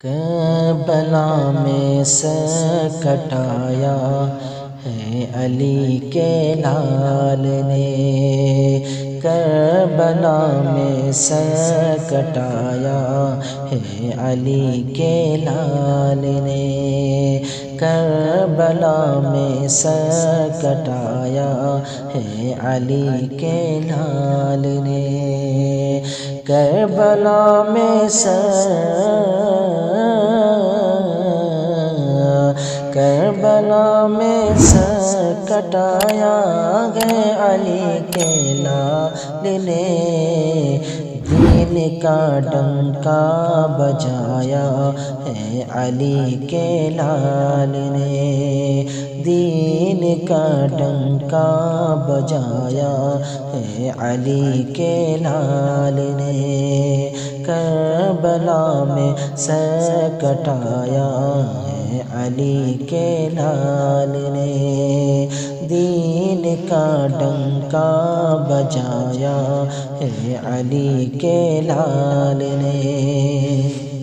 کربلا میں سر کٹایا ہے علی کے لال نے، کربلا میں سر کٹایا ہے علی کے لال نے، کربلا میں سر کٹایا ہے علی کے لال نے، کربلا میں کربلا میں سر کٹایا ہے علی کے لال نے، دین کا ڈنکا بجایا ہے علی کے لال نے، دین کا ڈنکا بجایا ہے علی کے لال نے، کربلا میں سر کٹایا ہے علی کے لال نے، دین کا ڈنکا بجایا ہے علی کے لال نے۔